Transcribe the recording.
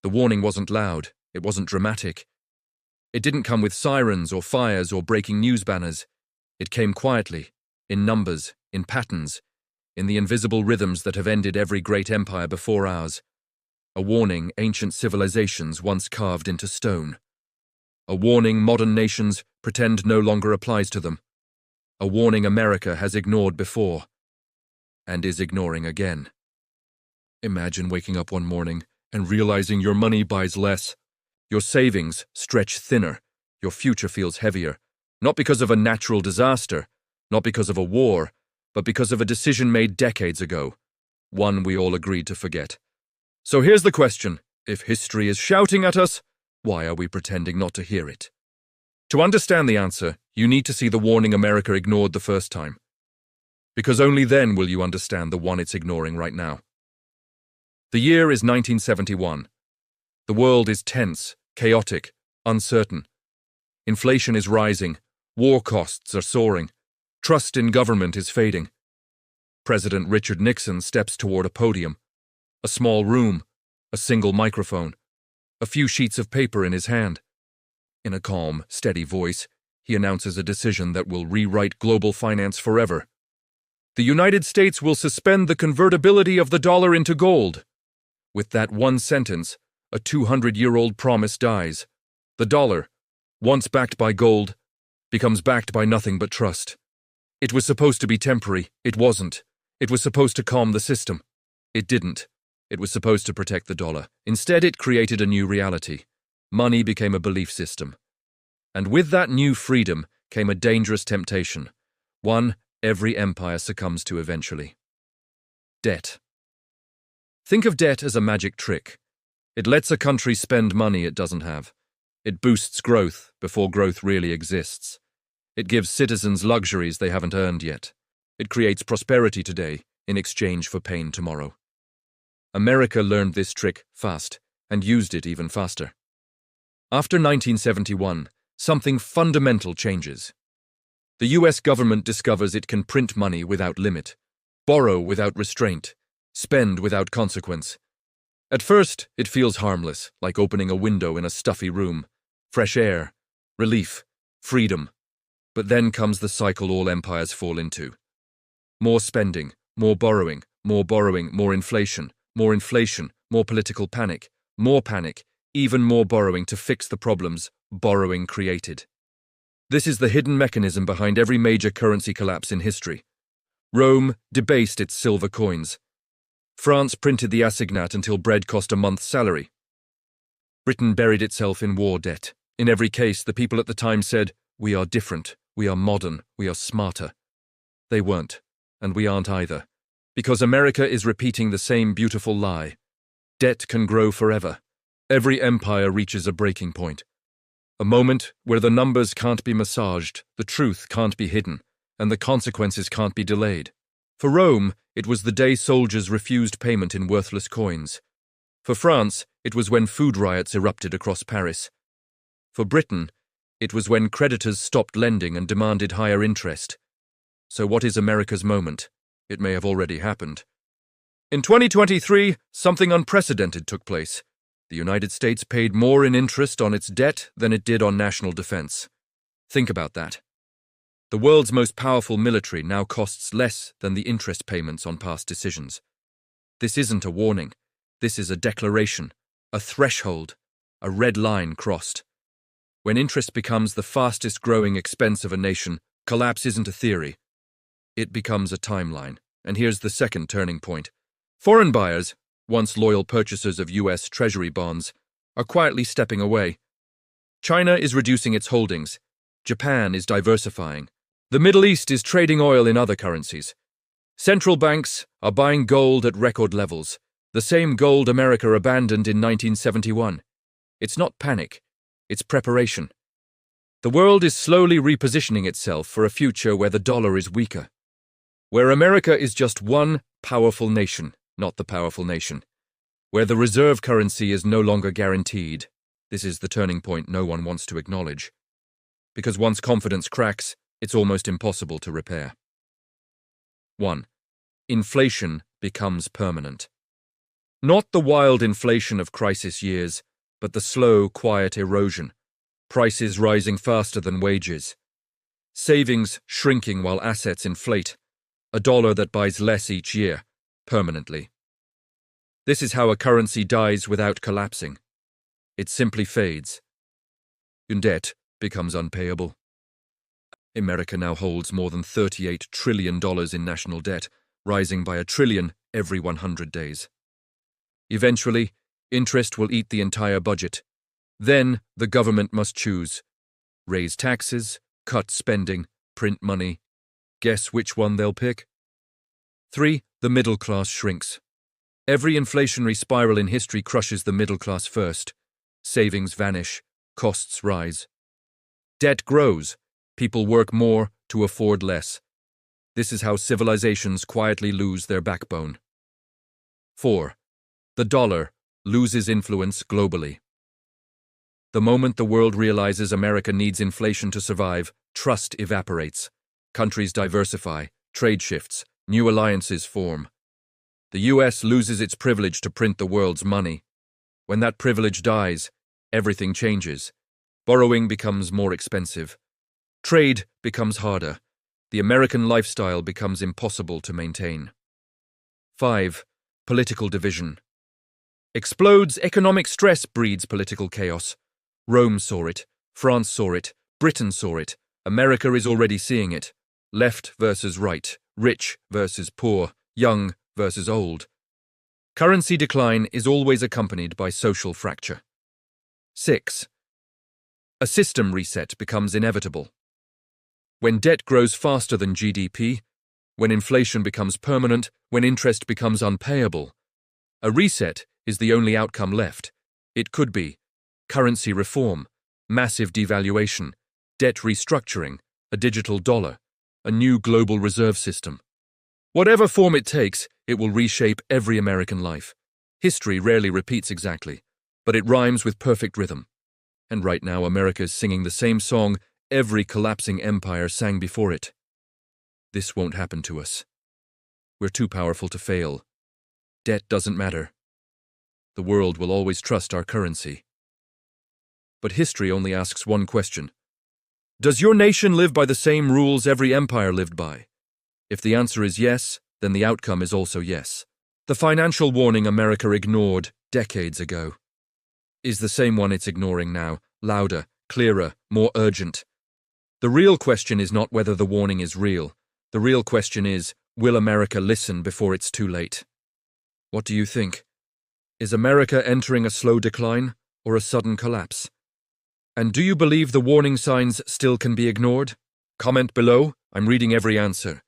The warning wasn't loud, it wasn't dramatic. It didn't come with sirens or fires or breaking news banners. It came quietly, in numbers, in patterns, in the invisible rhythms that have ended every great empire before ours. A warning ancient civilizations once carved into stone. A warning modern nations pretend no longer applies to them. A warning America has ignored before, and is ignoring again. Imagine waking up one morning and realizing your money buys less. Your savings stretch thinner. Your future feels heavier. Not because of a natural disaster, not because of a war, but because of a decision made decades ago. One we all agreed to forget. So here's the question. If history is shouting at us, why are we pretending not to hear it? To understand the answer, you need to see the warning America ignored the first time. Because only then will you understand the one it's ignoring right now. The year is 1971. The world is tense, chaotic, uncertain. Inflation is rising. War costs are soaring. Trust in government is fading. President Richard Nixon steps toward a podium. A small room, a single microphone, a few sheets of paper in his hand. In a calm, steady voice, he announces a decision that will rewrite global finance forever. The United States will suspend the convertibility of the dollar into gold. With that one sentence, a 200-year-old promise dies. The dollar, once backed by gold, becomes backed by nothing but trust. It was supposed to be temporary. It wasn't. It was supposed to calm the system. It didn't. It was supposed to protect the dollar. Instead, it created a new reality. Money became a belief system. And with that new freedom came a dangerous temptation. One every empire succumbs to eventually. Debt. Think of debt as a magic trick. It lets a country spend money it doesn't have. It boosts growth before growth really exists. It gives citizens luxuries they haven't earned yet. It creates prosperity today in exchange for pain tomorrow. America learned this trick fast and used it even faster. After 1971, something fundamental changes. The US government discovers it can print money without limit, borrow without restraint, spend without consequence. At first, it feels harmless, like opening a window in a stuffy room. Fresh air, relief, freedom. But then comes the cycle all empires fall into. More spending, more borrowing, more inflation, more political panic, more panic, even more borrowing to fix the problems borrowing created. This is the hidden mechanism behind every major currency collapse in history. Rome debased its silver coins. France printed the assignat until bread cost a month's salary. Britain buried itself in war debt. In every case, the people at the time said, "We are different, we are modern, we are smarter." They weren't, and we aren't either. Because America is repeating the same beautiful lie. Debt can grow forever. Every empire reaches a breaking point. A moment where the numbers can't be massaged, the truth can't be hidden, and the consequences can't be delayed. For Rome, it was the day soldiers refused payment in worthless coins. For France, it was when food riots erupted across Paris. For Britain, it was when creditors stopped lending and demanded higher interest. So what is America's moment? It may have already happened. In 2023, something unprecedented took place. The United States paid more in interest on its debt than it did on national defense. Think about that. The world's most powerful military now costs less than the interest payments on past decisions. This isn't a warning. This is a declaration, a threshold, a red line crossed. When interest becomes the fastest growing expense of a nation, collapse isn't a theory. It becomes a timeline. And here's the second turning point. Foreign buyers, once loyal purchasers of US Treasury bonds, are quietly stepping away. China is reducing its holdings. Japan is diversifying. The Middle East is trading oil in other currencies. Central banks are buying gold at record levels, the same gold America abandoned in 1971. It's not panic, it's preparation. The world is slowly repositioning itself for a future where the dollar is weaker. Where America is just one powerful nation, not the powerful nation. Where the reserve currency is no longer guaranteed. This is the turning point no one wants to acknowledge. Because once confidence cracks, it's almost impossible to repair. 1. Inflation becomes permanent. Not the wild inflation of crisis years, but the slow, quiet erosion. Prices rising faster than wages. Savings shrinking while assets inflate. A dollar that buys less each year, permanently. This is how a currency dies without collapsing. It simply fades. And debt becomes unpayable. America now holds more than $38 trillion in national debt, rising by $1 trillion every 100 days. Eventually, interest will eat the entire budget. Then, the government must choose. Raise taxes, cut spending, print money. Guess which one they'll pick? 3. The middle class shrinks. Every inflationary spiral in history crushes the middle class first. Savings vanish, costs rise. Debt grows, people work more to afford less. This is how civilizations quietly lose their backbone. 4. The dollar loses influence globally. The moment the world realizes America needs inflation to survive, trust evaporates. Countries diversify, trade shifts, new alliances form. The US loses its privilege to print the world's money. When that privilege dies, everything changes. Borrowing becomes more expensive. Trade becomes harder. The American lifestyle becomes impossible to maintain. 5. Political division. Explodes economic stress breeds political chaos. Rome saw it, France saw it, Britain saw it, America is already seeing it. Left versus right, rich versus poor, young versus old. Currency decline is always accompanied by social fracture. 6. A system reset becomes inevitable. When debt grows faster than GDP, when inflation becomes permanent, when interest becomes unpayable, a reset is the only outcome left. It could be currency reform, massive devaluation, debt restructuring, a digital dollar, a new global reserve system. Whatever form it takes, it will reshape every American life. History rarely repeats exactly, but it rhymes with perfect rhythm. And right now, America is singing the same song every collapsing empire sang before it. This won't happen to us. We're too powerful to fail. Debt doesn't matter. The world will always trust our currency. But history only asks one question. Does your nation live by the same rules every empire lived by? If the answer is yes, then the outcome is also yes. The financial warning America ignored decades ago is the same one it's ignoring now, louder, clearer, more urgent. The real question is not whether the warning is real. The real question is, will America listen before it's too late? What do you think? Is America entering a slow decline or a sudden collapse? And do you believe the warning signs still can be ignored? Comment below. I'm reading every answer.